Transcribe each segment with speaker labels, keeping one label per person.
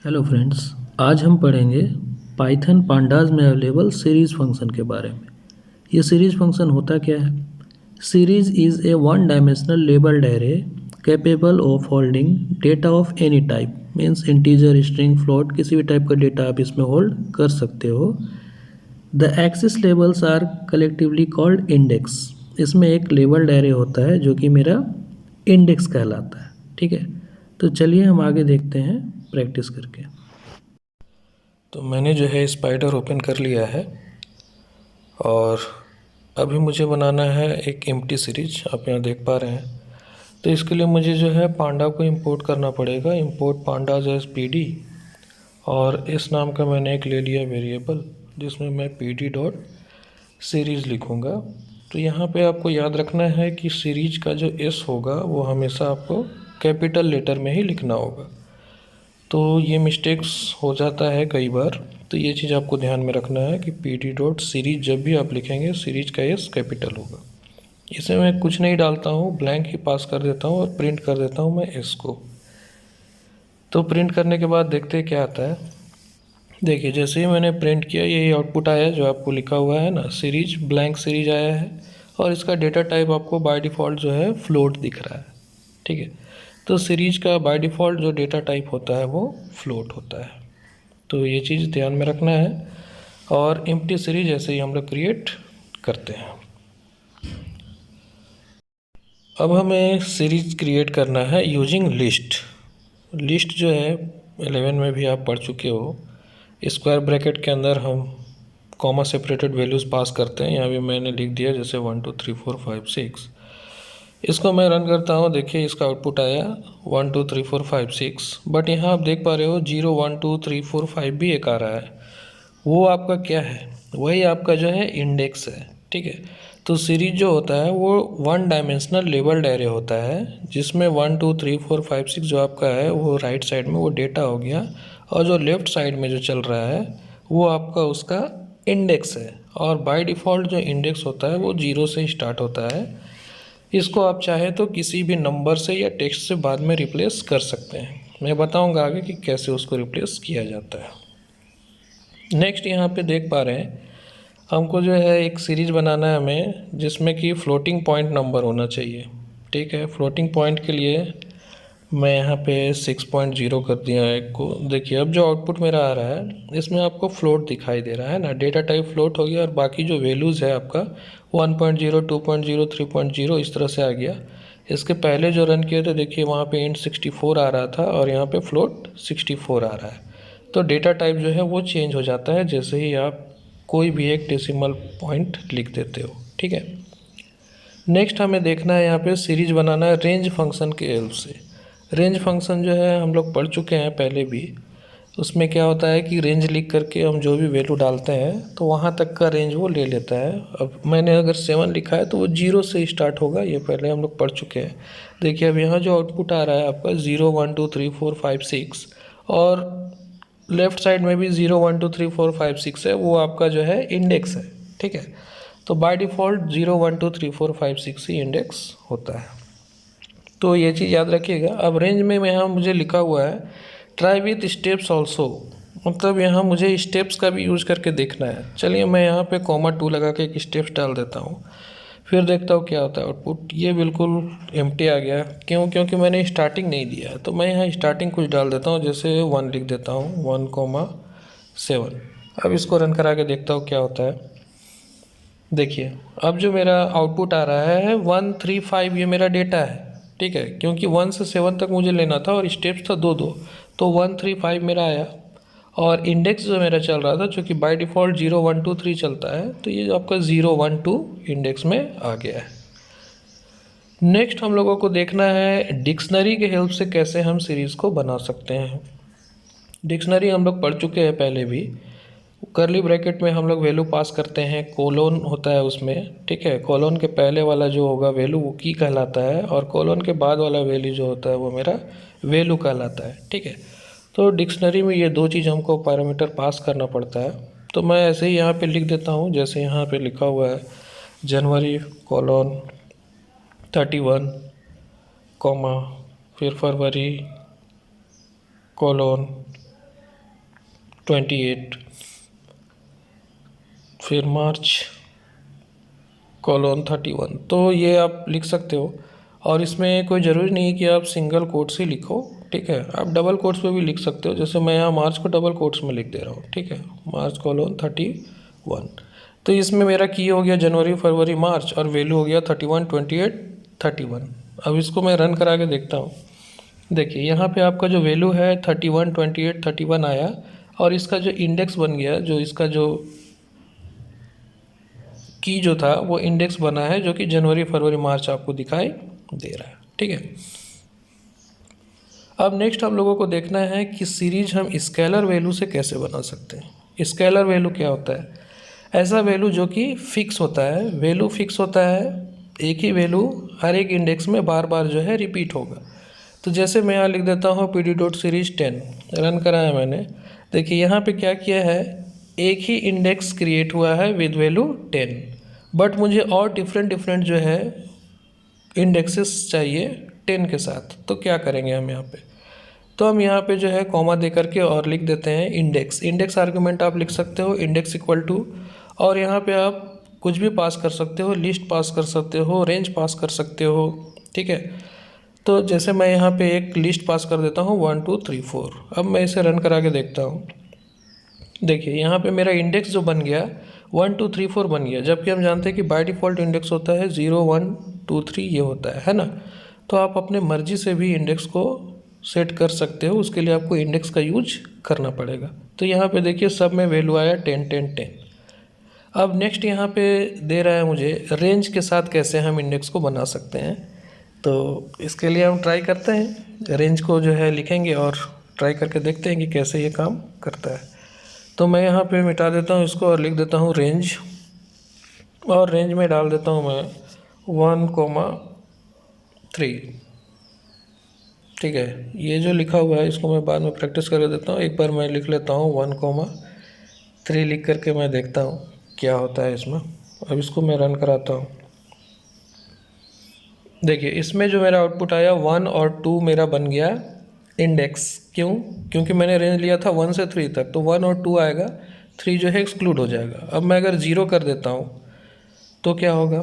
Speaker 1: Hello friends, आज हम पढ़ेंगे पाइथन पांडास में अवेलेबल सीरीज फंक्शन के बारे में। ये सीरीज फंक्शन होता क्या है? Series is a one dimensional labelled array capable of holding data of any type, means integer, string, float, किसी भी टाइप का डेटा आप इसमें होल्ड कर सकते हो। The axis labels are collectively called index. इसमें एक लेबल्ड एरे होता है जो कि मेरा इंडेक्स कहलाता है। ठीक है, तो चलिए हम आगे देखते हैं प्रैक्टिस करके। तो मैंने जो है स्पाइडर ओपन कर लिया है और अभी मुझे बनाना है एक एम्प्टी सीरीज, आप यहाँ देख पा रहे हैं। तो इसके लिए मुझे जो है पांडा को इंपोर्ट करना पड़ेगा। इंपोर्ट पांडाज एज पीडी, और इस नाम का मैंने एक ले लिया वेरिएबल जिसमें मैं पीडी डॉट सीरीज़ लिखूँगा। तो यहाँ पे आपको याद रखना है कि सीरीज का जो एस होगा वो हमेशा आपको कैपिटल लेटर में ही लिखना होगा। तो ये मिस्टेक्स हो जाता है कई बार, तो ये चीज़ आपको ध्यान में रखना है कि पी डी डॉट सीरीज जब भी आप लिखेंगे सीरीज का एस कैपिटल होगा। इसमें मैं कुछ नहीं डालता हूँ, ब्लैंक ही पास कर देता हूँ और प्रिंट कर देता हूँ मैं एस को। तो प्रिंट करने के बाद देखते हैं क्या आता है। देखिए, जैसे ही मैंने प्रिंट किया यही आउटपुट आया जो आपको लिखा हुआ है ना, सीरीज, ब्लैंक सीरीज आया है। और इसका डेटा टाइप आपको बाय डिफ़ॉल्ट जो है फ्लोट दिख रहा है। ठीक है, तो सीरीज का बाय डिफ़ॉल्ट जो डेटा टाइप होता है वो फ्लोट होता है। तो ये चीज़ ध्यान में रखना है। और एम्प्टी सीरीज ऐसे ही हम लोग क्रिएट करते हैं। अब हमें सीरीज क्रिएट करना है यूजिंग लिस्ट। लिस्ट जो है 11 में भी आप पढ़ चुके हो। स्क्वायर ब्रैकेट के अंदर हम कॉमा सेपरेटेड वैल्यूज़ पास करते हैं। यहाँ भी मैंने लिख दिया जैसे 1 2 3 4 5 6। इसको मैं रन करता हूँ, देखिए इसका आउटपुट आया 1 2 3 4 5 6। बट यहाँ आप देख पा रहे हो 0 1 2 3 4 5 भी एक आ रहा है। वो आपका क्या है? वही आपका जो है इंडेक्स है। ठीक है, तो सीरीज जो होता है वो वन डायमेंशनल लेबल्ड एरे होता है जिसमें 1 2 3 4 5 6 जो आपका है वो राइट साइड में वो डेटा हो गया, और जो लेफ़्ट साइड में जो चल रहा है वो आपका उसका इंडेक्स है। और बाय डिफ़ॉल्ट जो इंडेक्स होता है वो 0 से स्टार्ट होता है। इसको आप चाहे तो किसी भी नंबर से या टेक्स्ट से बाद में रिप्लेस कर सकते हैं। मैं बताऊंगा आगे कि कैसे उसको रिप्लेस किया जाता है। नेक्स्ट यहाँ पे देख पा रहे हैं हमको जो है एक सीरीज बनाना है हमें जिसमें कि फ्लोटिंग पॉइंट नंबर होना चाहिए। ठीक है, फ्लोटिंग पॉइंट के लिए मैं यहाँ पे 6.0 कर दिया है एक को। देखिए अब जो आउटपुट मेरा आ रहा है इसमें आपको फ्लोट दिखाई दे रहा है ना, डेटा टाइप फ्लोट हो गया और बाकी जो वैल्यूज़ है आपका 1.0 2.0 3.0 इस तरह से आ गया। इसके पहले जो रन किए थे देखिए वहाँ पे इंट 64 आ रहा था और यहाँ पे फ्लोट 64 आ रहा है। तो डेटा टाइप जो है वो चेंज हो जाता है जैसे ही आप कोई भी एक डेसिमल पॉइंट लिख देते हो। ठीक है, नेक्स्ट हमें देखना है यहाँ पे सीरीज बनाना है रेंज फंक्शन के हेल्प से। रेंज फंक्शन जो है हम लोग पढ़ चुके हैं पहले भी। उसमें क्या होता है कि रेंज लिख करके हम जो भी वैल्यू डालते हैं तो वहाँ तक का रेंज वो ले लेता है। अब मैंने अगर 7 लिखा है तो वो 0 से स्टार्ट होगा, ये पहले हम लोग पढ़ चुके हैं। देखिए अब यहाँ जो आउटपुट आ रहा है आपका 0 1 2 3 4 5 6, और लेफ़्ट साइड में भी 0 1 2 3 4 5 6 है, वो आपका जो है इंडेक्स है। ठीक है, तो बाय डिफ़ॉल्ट 0 1 2 3 4 5 6 ही इंडेक्स होता है। तो ये चीज़ याद रखिएगा। अब रेंज में यहाँ मुझे लिखा हुआ है ट्राई विथ स्टेप्स ऑल्सो, मतलब यहाँ मुझे स्टेप्स का भी यूज़ करके देखना है। चलिए मैं यहाँ पे कॉमा 2 लगा के एक स्टेप्स डाल देता हूँ, फिर देखता हूँ क्या होता है आउटपुट। ये बिल्कुल एम्प्टी आ गया, क्यों? क्योंकि मैंने स्टार्टिंग नहीं दिया है। तो मैं यहाँ स्टार्टिंग कुछ डाल देता हूँ, जैसे 1 लिख देता हूँ, 1,7। अब इसको रन करा के देखता हूँ क्या होता है। देखिए अब जो मेरा आउटपुट आ रहा है 135, ये मेरा डेटा है। ठीक है, क्योंकि 1 से 7 तक मुझे लेना था और स्टेप्स था 2 तो 135 मेरा आया। और इंडेक्स जो मेरा चल रहा था, जो कि बाय डिफ़ॉल्ट 0 1 2 3 चलता है, तो ये आपका 0 1 2 इंडेक्स में आ गया है। नेक्स्ट हम लोगों को देखना है डिक्शनरी के हेल्प से कैसे हम सीरीज़ को बना सकते हैं। डिक्शनरी हम लोग पढ़ चुके हैं पहले भी। करली ब्रैकेट में हम लोग वैल्यू पास करते हैं, कोलोन होता है उसमें। ठीक है, कोलोन के पहले वाला जो होगा वैल्यू वो की कहलाता है, और कोलोन के बाद वाला वैल्यू जो होता है वो मेरा वैल्यू कहलाता है। ठीक है, तो डिक्शनरी में ये दो चीज़ हमको पैरामीटर पास करना पड़ता है। तो मैं ऐसे ही यहाँ पे लिख देता हूँ, जैसे यहाँ पे लिखा हुआ है जनवरी कोलोन 31 कॉमा, फिर फरवरी कोलोन 28, फिर मार्च कोलोन 31। तो ये आप लिख सकते हो, और इसमें कोई ज़रूरी नहीं है कि आप सिंगल कोट्स ही लिखो, ठीक है, आप डबल कोट्स में भी लिख सकते हो। जैसे मैं यहाँ मार्च को डबल कोट्स में लिख दे रहा हूँ, ठीक है, मार्च कोलोन 31। तो इसमें मेरा की हो गया जनवरी फरवरी मार्च, और वैल्यू हो गया 31, 28, 31। अब इसको मैं रन करा के देखता हूँ। देखिए यहाँ पे आपका जो वैल्यू है 31, 28, 31 आया, और इसका जो इंडेक्स बन गया, जो इसका जो की जो था वो इंडेक्स बना है, जो कि जनवरी फरवरी मार्च आपको दिखाई दे रहा है, ठीक है। अब नेक्स्ट हम लोगों को देखना है कि सीरीज हम स्केलर वैल्यू से कैसे बना सकते हैं। स्केलर वैल्यू क्या होता है? ऐसा वैल्यू जो कि फिक्स होता है, वैल्यू फिक्स होता है, एक ही वैल्यू हर एक इंडेक्स में बार बार जो है रिपीट होगा। तो जैसे मैं यहाँ लिख देता हूँ pd.series10, रन कराया मैंने। देखिए यहाँ पे क्या किया है, एक ही इंडेक्स क्रिएट हुआ है विद वैल्यू 10, बट मुझे और डिफरेंट जो है इंडेक्सेस चाहिए 10 के साथ। तो क्या करेंगे हम यहाँ पे, तो हम यहाँ पे जो है कॉमा दे करके और लिख देते हैं इंडेक्स आर्गुमेंट आप लिख सकते हो, इंडेक्स इक्वल टू, और यहाँ पे आप कुछ भी पास कर सकते हो, लिस्ट पास कर सकते हो, रेंज पास कर सकते हो, ठीक है। तो जैसे मैं यहाँ पे एक लिस्ट पास कर देता हूँ 1 2 3 4। अब मैं इसे रन करा के देखता हूँ। देखिए यहाँ पे मेरा इंडेक्स जो बन गया 1 2 3 4 बन गया, जबकि हम जानते हैं कि बाय डिफ़ॉल्ट इंडेक्स होता है 0 1 2 3 ये होता है ना। तो आप अपने मर्जी से भी इंडेक्स को सेट कर सकते हो, उसके लिए आपको इंडेक्स का यूज करना पड़ेगा। तो यहाँ पे देखिए सब में वैल्यू आया 10 10 10। अब नेक्स्ट यहाँ पे दे रहा है मुझे रेंज के साथ कैसे हम इंडेक्स को बना सकते हैं। तो इसके लिए हम ट्राई करते हैं, रेंज को जो है लिखेंगे और ट्राई करके देखते हैं कि कैसे ये काम करता है। तो मैं यहाँ पे मिटा देता हूँ इसको और लिख देता हूँ रेंज, और रेंज में डाल देता हूँ मैं 1,3, ठीक है। ये जो लिखा हुआ है इसको मैं बाद में प्रैक्टिस कर देता हूँ। एक बार मैं लिख लेता हूँ 1,3 लिख करके मैं देखता हूँ क्या होता है इसमें। अब इसको मैं रन कराता हूँ। देखिए इसमें जो मेरा आउटपुट आया 1 और 2 मेरा बन गया इंडेक्स। क्यों? क्योंकि मैंने रेंज लिया था 1 से 3 तक, तो 1 और 2 आएगा, 3 जो है एक्सक्लूड हो जाएगा। अब मैं अगर 0 कर देता हूँ तो क्या होगा,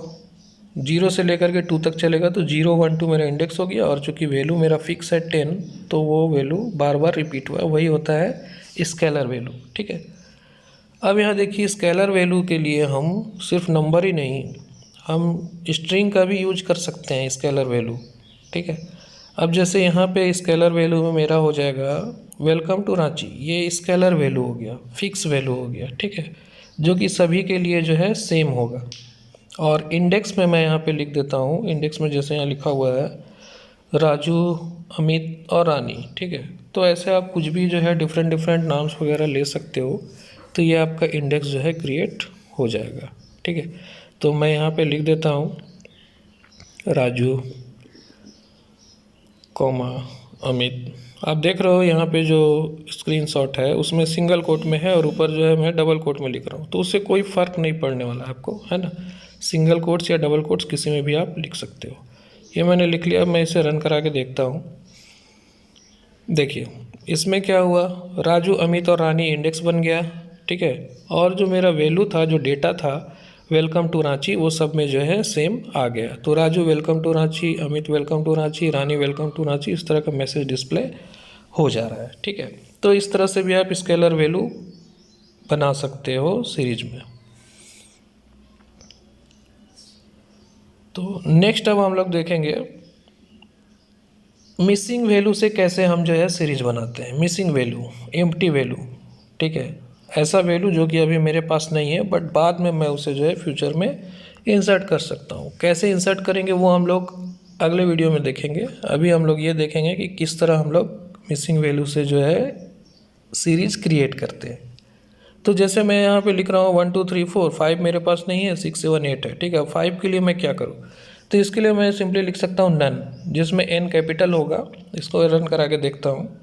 Speaker 1: 0 से लेकर के 2 तक चलेगा, तो 0 1 2 मेरा इंडेक्स हो गया, और चूँकि वैल्यू मेरा फिक्स है 10, तो वो वैल्यू बार बार रिपीट हुआ, वही होता है स्केलर वैल्यू, ठीक है। अब यहाँ देखिए स्केलर वैल्यू के लिए हम सिर्फ नंबर ही नहीं, हम स्ट्रिंग का भी यूज कर सकते हैं स्केलर वैल्यू, ठीक है। अब जैसे यहाँ पे स्केलर वैल्यू में मेरा हो जाएगा वेलकम टू रांची, ये स्केलर वैल्यू हो गया, फिक्स वैल्यू हो गया, ठीक है, जो कि सभी के लिए जो है सेम होगा। और इंडेक्स में मैं यहाँ पे लिख देता हूँ, इंडेक्स में जैसे यहाँ लिखा हुआ है राजू, अमित और रानी, ठीक है। तो ऐसे आप कुछ भी जो है डिफरेंट नाम्स वगैरह ले सकते हो, तो ये आपका इंडेक्स जो है क्रिएट हो जाएगा, ठीक है। तो मैं यहाँ पे लिख देता हूँ राजू कॉमा अमित। आप देख रहे हो यहाँ पे जो स्क्रीनशॉट है उसमें सिंगल कोट में है, और ऊपर जो है मैं डबल कोट में लिख रहा हूँ, तो उससे कोई फ़र्क नहीं पड़ने वाला आपको, है ना। सिंगल कोट्स या डबल कोट्स किसी में भी आप लिख सकते हो। ये मैंने लिख लिया। अब मैं इसे रन करा के देखता हूँ। देखिए इसमें क्या हुआ, राजू अमित और रानी इंडेक्स बन गया, ठीक है। और जो मेरा वैल्यू था, जो डेटा था वेलकम टू रांची, वो सब में जो है सेम आ गया। तो Raju welcome to Ranchi, Amit welcome to Ranchi, Rani welcome to Ranchi, इस तरह का मैसेज डिस्प्ले हो जा रहा है, ठीक है। तो इस तरह से भी आप स्केलर वैल्यू बना सकते हो सीरीज में। तो नेक्स्ट अब हम लोग देखेंगे मिसिंग वैल्यू से कैसे हम जो है सीरीज बनाते हैं। मिसिंग वैल्यू, एम्प्टी वैल्यू, ठीक है, ऐसा वैल्यू जो कि अभी मेरे पास नहीं है, बट बाद में मैं उसे जो है फ्यूचर में इंसर्ट कर सकता हूँ। कैसे इंसर्ट करेंगे वो हम लोग अगले वीडियो में देखेंगे। अभी हम लोग ये देखेंगे कि किस तरह हम लोग मिसिंग वैल्यू से जो है सीरीज क्रिएट करते हैं। तो जैसे मैं यहाँ पे लिख रहा हूँ 1 2 3 4, 5 मेरे पास नहीं है, 6 7 8 है, ठीक है। 5 के लिए मैं क्या करूँ, तो इसके लिए मैं सिंपली लिख सकता हूँ नन, जिसमें n कैपिटल होगा। इसको रन करा के देखता हूँ।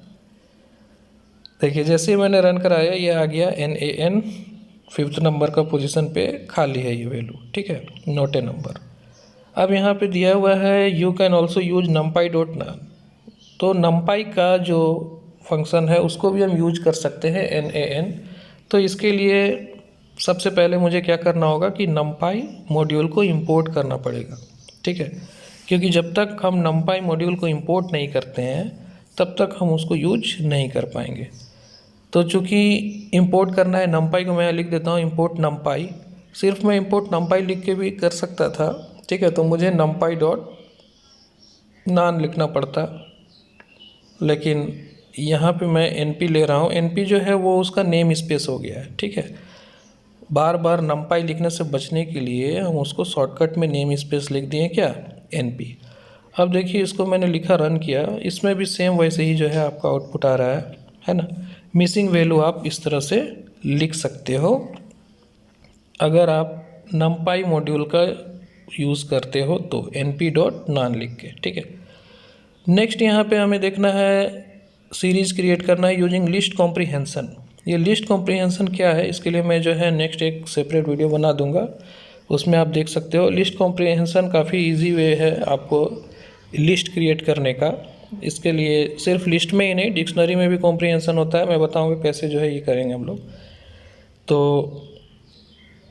Speaker 1: देखिए जैसे ही मैंने रन कराया ये आ गया NaN, 5th नंबर का पोजीशन पे खाली है ये वैल्यू, ठीक है, नॉट ए नंबर। अब यहाँ पे दिया हुआ है you can also use numpy.num। तो numpy का जो फंक्शन है उसको भी हम यूज कर सकते हैं NaN। तो इसके लिए सबसे पहले मुझे क्या करना होगा कि numpy मॉड्यूल को इंपोर्ट करना पड़ेगा, ठीक है, क्योंकि जब तक हम numpy मॉड्यूल को इंपोर्ट नहीं करते हैं तब तक हम उसको यूज नहीं कर पाएंगे। तो चूँकि इंपोर्ट करना है numpy को मैं लिख देता हूँ import numpy। सिर्फ मैं import numpy लिख के भी कर सकता था, ठीक है, तो मुझे numpy डॉट नान लिखना पड़ता, लेकिन यहाँ पे मैं NP ले रहा हूँ। NP जो है वो उसका नेम स्पेस हो गया है, ठीक है। बार बार numpy लिखने से बचने के लिए हम उसको शॉर्टकट में नेम स्पेस लिख दिए क्या, NP। अब देखिए इसको मैंने लिखा, रन किया, इसमें भी सेम वैसे ही जो है आपका आउटपुट आ रहा है ना। मिसिंग वैल्यू आप इस तरह से लिख सकते हो अगर आप numpy मॉड्यूल का यूज़ करते हो तो NP डॉट नान लिख के, ठीक है। नेक्स्ट यहाँ पे हमें देखना है, सीरीज़ क्रिएट करना है यूजिंग लिस्ट कॉम्प्रीहेंशन। ये लिस्ट कॉम्प्रीहेंशन क्या है, इसके लिए मैं जो है नेक्स्ट एक सेपरेट वीडियो बना दूंगा, उसमें आप देख सकते हो। लिस्ट कॉम्प्रीहेंशन काफ़ी इजी वे है आपको लिस्ट क्रिएट करने का। इसके लिए सिर्फ लिस्ट में ही नहीं, डिक्शनरी में भी कॉम्प्रीहेंशन होता है, मैं बताऊँगा कैसे जो है ये करेंगे हम लोग। तो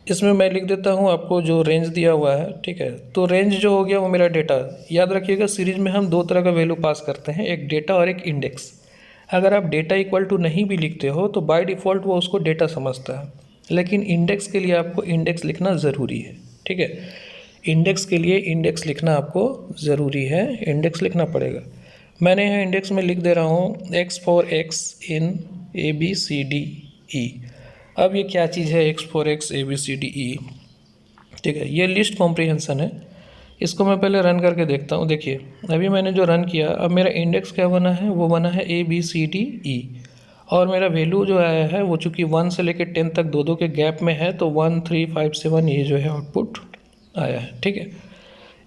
Speaker 1: इसमें मैं लिख देता हूँ आपको जो रेंज दिया हुआ है, ठीक है। तो रेंज जो हो गया वो मेरा डेटा। याद रखिएगा सीरीज में हम दो तरह का वैल्यू पास करते हैं, एक डेटा और एक इंडेक्स। अगर आप डेटा इक्वल टू नहीं भी लिखते हो तो बाय डिफ़ॉल्ट वो उसको डेटा समझता है, लेकिन इंडेक्स के लिए आपको इंडेक्स लिखना ज़रूरी है, ठीक है। इंडेक्स के लिए इंडेक्स लिखना आपको ज़रूरी है, इंडेक्स लिखना पड़ेगा। मैंने यहाँ इंडेक्स में लिख दे रहा हूँ x for x in ABCDE। अब ये क्या चीज़ है x फॉर x ABCDE, ठीक है, ये लिस्ट कॉम्प्रीहेंशन है। इसको मैं पहले रन करके देखता हूँ। देखिए अभी मैंने जो रन किया, अब मेरा इंडेक्स क्या बना है, वो बना है ABCDE, और मेरा वैल्यू जो आया है वो चूँकि 1 से लेकर 10 तक दो के गैप में है, तो 1 3 5 7 ये जो है आउटपुट आया है, ठीक है।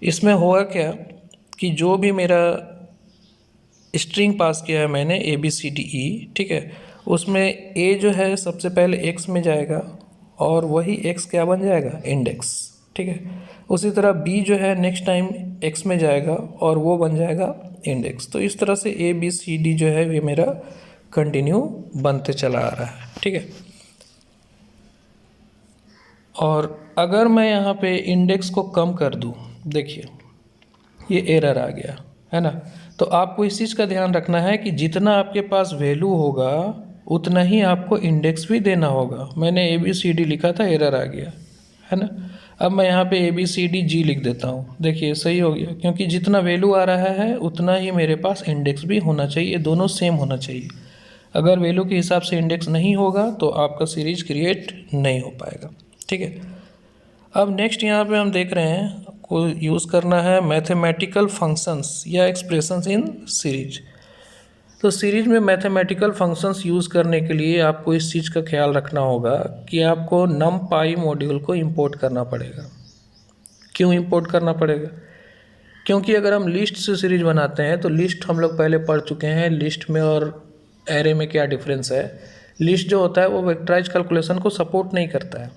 Speaker 1: इसमें होगा क्या कि जो भी मेरा स्ट्रिंग पास किया है मैंने ABCDE, ठीक है, उसमें A जो है सबसे पहले X में जाएगा और वही X क्या बन जाएगा, इंडेक्स, ठीक है। उसी तरह B जो है नेक्स्ट टाइम X में जाएगा और वो बन जाएगा इंडेक्स। तो इस तरह से ABCD जो है ये मेरा कंटिन्यू बनते चला आ रहा है, ठीक है। और अगर मैं यहाँ पे इंडेक्स को कम कर दूँ, देखिए ये एरर आ गया है ना। तो आपको इस चीज़ का ध्यान रखना है कि जितना आपके पास वैल्यू होगा उतना ही आपको इंडेक्स भी देना होगा। मैंने ABCD लिखा था, एरर आ गया है ना। अब मैं यहाँ पे ABCDG लिख देता हूँ, देखिए सही हो गया, क्योंकि जितना वैल्यू आ रहा है उतना ही मेरे पास इंडेक्स भी होना चाहिए, दोनों सेम होना चाहिए। अगर वैल्यू के हिसाब से इंडेक्स नहीं होगा तो आपका सीरीज क्रिएट नहीं हो पाएगा, ठीक है। अब नेक्स्ट यहाँ पे हम देख रहे हैं को यूज़ करना है मैथमेटिकल फंक्शंस या एक्सप्रेशंस इन सीरीज। तो सीरीज में मैथमेटिकल फंक्शंस यूज़ करने के लिए आपको इस चीज़ का ख्याल रखना होगा कि आपको numpy मॉड्यूल को इंपोर्ट करना पड़ेगा। क्यों इंपोर्ट करना पड़ेगा, क्योंकि अगर हम लिस्ट से सीरीज बनाते हैं तो लिस्ट हम लोग पहले पढ़ चुके हैं, लिस्ट में और एरे में क्या डिफरेंस है। लिस्ट जो होता है वो वेक्टराइज कैलकुलेशन को सपोर्ट नहीं करता है,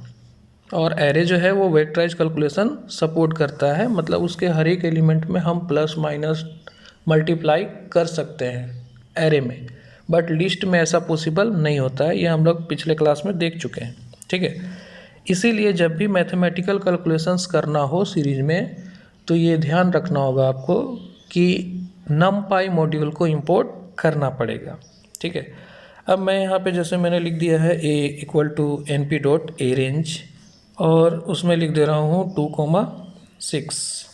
Speaker 1: और एरे जो है वो वेक्टराइज कैलकुलेशन सपोर्ट करता है। मतलब उसके हर एक एलिमेंट में हम प्लस माइनस मल्टीप्लाई कर सकते हैं एरे में, बट लिस्ट में ऐसा पॉसिबल नहीं होता है। ये हम लोग पिछले क्लास में देख चुके हैं, ठीक है। इसीलिए जब भी मैथमेटिकल कैलकुलेशंस करना हो सीरीज में तो ये ध्यान रखना होगा आपको कि numpy मॉड्यूल को इंपोर्ट करना पड़ेगा, ठीक है। अब मैं यहाँ पे जैसे मैंने लिख दिया है A equal to NP dot A range, और उसमें लिख दे रहा हूँ 2,6।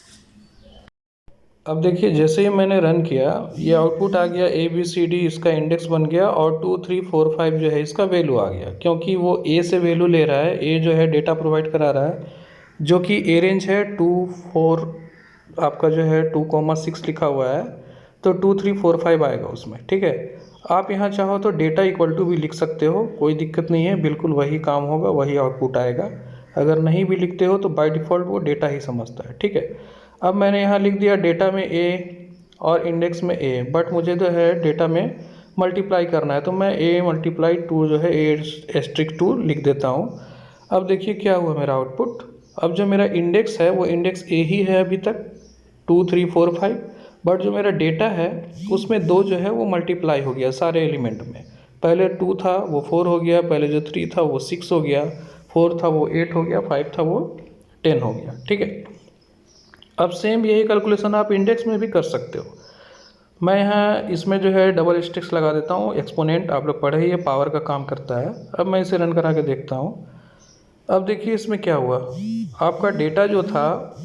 Speaker 1: अब देखिए जैसे ही मैंने रन किया ये आउटपुट आ गया ABCD, इसका इंडेक्स बन गया, और 2 3 4 5 जो है इसका वैल्यू आ गया, क्योंकि वो A से वैल्यू ले रहा है। A जो है डेटा प्रोवाइड करा रहा है, जो कि A रेंज है 2 4, आपका जो है 2,6 लिखा हुआ है, तो 2 3 4 5 आएगा उसमें, ठीक है। आप यहाँ चाहो तो डेटा इक्वल टू भी लिख सकते हो, कोई दिक्कत नहीं है, बिल्कुल वही काम होगा, वही आउटपुट आएगा। अगर नहीं भी लिखते हो तो बाय डिफ़ॉल्ट वो डेटा ही समझता है, ठीक है। अब मैंने यहाँ लिख दिया डेटा में A और इंडेक्स में A, बट मुझे जो है डेटा में मल्टीप्लाई करना है, तो मैं A मल्टीप्लाई 2 जो है A*2 लिख देता हूँ। अब देखिए क्या हुआ मेरा आउटपुट। अब जो मेरा इंडेक्स है वो इंडेक्स A ही है अभी तक 2 3 4 5, बट जो मेरा डेटा है उसमें 2 जो है वो मल्टीप्लाई हो गया सारे एलिमेंट में। पहले 2 था वो 4 हो गया, पहले जो 3 था वो 6 हो गया, 4 था वो 8 हो गया, 5 था वो 10 हो गया। ठीक है, अब सेम यही कैलकुलेशन आप इंडेक्स में भी कर सकते हो। मैं यहाँ इसमें जो है डबल स्टिक्स लगा देता हूँ। एक्सपोनेंट आप लोग पढ़े ही है, पावर का काम करता है। अब मैं इसे रन करा के देखता हूँ। अब देखिए इसमें क्या हुआ, आपका डेटा जो था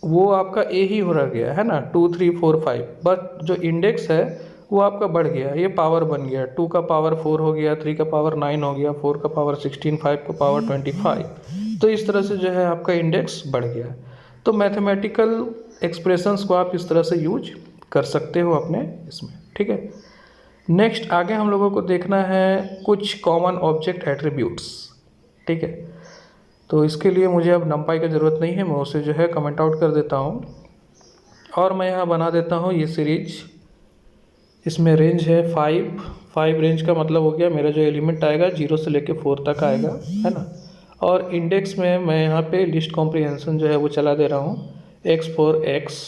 Speaker 1: वो आपका ए ही हो रह गया है ना, 2 3 4 5, बट जो इंडेक्स है वो आपका बढ़ गया, ये पावर बन गया, 2 का पावर 4 हो गया, 3 का पावर 9 हो गया, 4 का पावर 16, 5 का पावर 25। तो इस तरह से जो है आपका इंडेक्स बढ़ गया। तो मैथमेटिकल एक्सप्रेशंस को आप इस तरह से यूज कर सकते हो अपने इसमें। ठीक है, नेक्स्ट आगे हम लोगों को देखना है कुछ कॉमन ऑब्जेक्ट एट्रीब्यूट्स। ठीक है, तो इसके लिए मुझे अब नंपाई की ज़रूरत नहीं है, मैं उसे जो है कमेंट आउट कर देता हूँ और मैं यहाँ बना देता हूँ ये सीरीज। इसमें रेंज है 5 रेंज का मतलब हो गया मेरा जो एलिमेंट आएगा 0 से लेके 4 तक आएगा, है ना। और इंडेक्स में मैं यहाँ पे लिस्ट कॉम्प्रिहेंशन जो है वो चला दे रहा हूँ x for x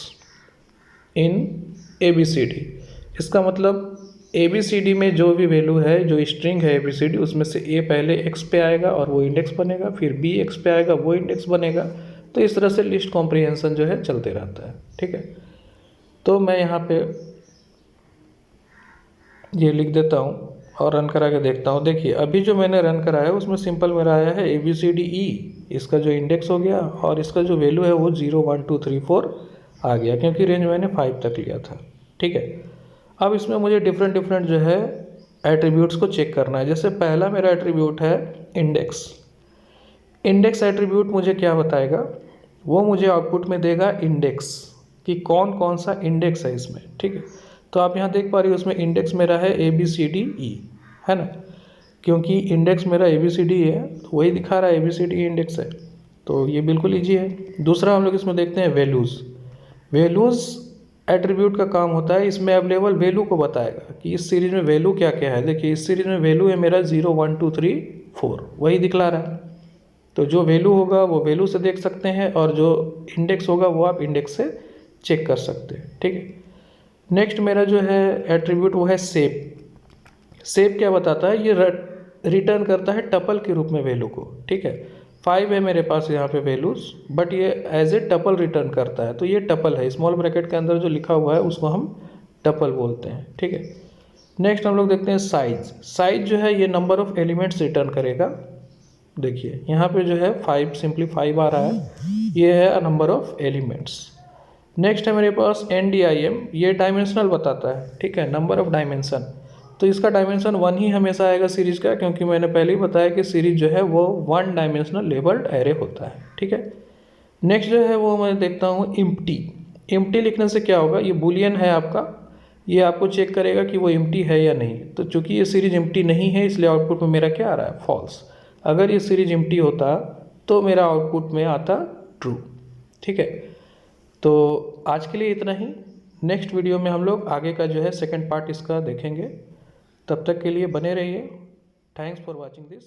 Speaker 1: in ABCD। इसका मतलब ABCD में जो भी वैल्यू है, जो स्ट्रिंग है ABCD, उसमें से A पहले x पे आएगा और वो इंडेक्स बनेगा, फिर B x पे आएगा वो इंडेक्स बनेगा। तो इस तरह से लिस्ट कॉम्प्रिहेंशन जो है चलते रहता है। ठीक है, तो मैं यहाँ पे ये लिख देता हूँ और रन करा के देखता हूँ। देखिए अभी जो मैंने रन करा है उसमें सिंपल मेरा आया है ABCDE, इसका जो इंडेक्स हो गया और इसका जो वैल्यू है वो 0 1 2 3 4 आ गया, क्योंकि रेंज मैंने 5 तक लिया था। ठीक है, अब इसमें मुझे डिफरेंट जो है एट्रीब्यूट्स को चेक करना है। जैसे पहला मेरा एट्रीब्यूट है इंडेक्स। इंडेक्स एट्रीब्यूट मुझे क्या बताएगा, वो मुझे आउटपुट में देगा इंडेक्स, कि कौन कौन सा इंडेक्स है इसमें। ठीक है, तो आप यहाँ देख पा रही हो उसमें इंडेक्स मेरा है ABCDE, है ना, क्योंकि इंडेक्स मेरा ABCD है तो वही दिखा रहा है ABCD इंडेक्स है, तो ये बिल्कुल ईजी है। दूसरा हम लोग इसमें देखते हैं वैल्यूज़। वैल्यूज़ एट्रीब्यूट का काम होता है, इसमें अवेलेबल वैल्यू को बताएगा कि इस सीरीज में वैल्यू क्या क्या है। देखिए इस सीरीज में वैल्यू है मेरा 0 1 2 3 4, वही दिखला रहा है। तो जो वैल्यू होगा वो वैल्यू से देख सकते हैं और जो इंडेक्स होगा वो आप इंडेक्स से चेक कर सकते हैं। ठीक है, नेक्स्ट मेरा जो है एट्रीब्यूट वो है सेव। सेव क्या बताता है, ये रिटर्न करता है टपल के रूप में वैल्यू को। ठीक है, 5 है मेरे पास यहाँ पे वैल्यूज़, बट ये एज ए टपल रिटर्न करता है, तो ये टपल है। स्मॉल ब्रैकेट के अंदर जो लिखा हुआ है उसको हम टपल बोलते हैं। ठीक है, नेक्स्ट हम लोग देखते हैं साइज। साइज जो है ये नंबर ऑफ एलिमेंट्स रिटर्न करेगा। देखिए यहाँ पे जो है 5, सिंपली 5 आ रहा है, ये है नंबर ऑफ एलिमेंट्स। नेक्स्ट है मेरे पास NDIM, ये डायमेंशनल बताता है। ठीक है, नंबर ऑफ डायमेंशन, तो इसका डायमेंशन 1 ही हमेशा आएगा सीरीज का, क्योंकि मैंने पहले ही बताया कि सीरीज जो है वो 1 डायमेंशनल लेबल्ड एरे होता है। ठीक है, नेक्स्ट जो है वो मैं देखता हूँ इम्प्टी। इम्प्टी लिखने से क्या होगा, ये बुलियन है आपका, ये आपको चेक करेगा कि वो इम्प्टी है या नहीं। तो चूंकि ये सीरीज इम्प्टी नहीं है इसलिए आउटपुट में मेरा क्या आ रहा है, फॉल्स। अगर ये सीरीज इम्प्टी होता तो मेरा आउटपुट में आता ट्रू। ठीक है, तो आज के लिए इतना ही। नेक्स्ट वीडियो में हम लोग आगे का जो है सेकंड पार्ट इसका देखेंगे। तब तक के लिए बने रहिए। Thanks for watching this.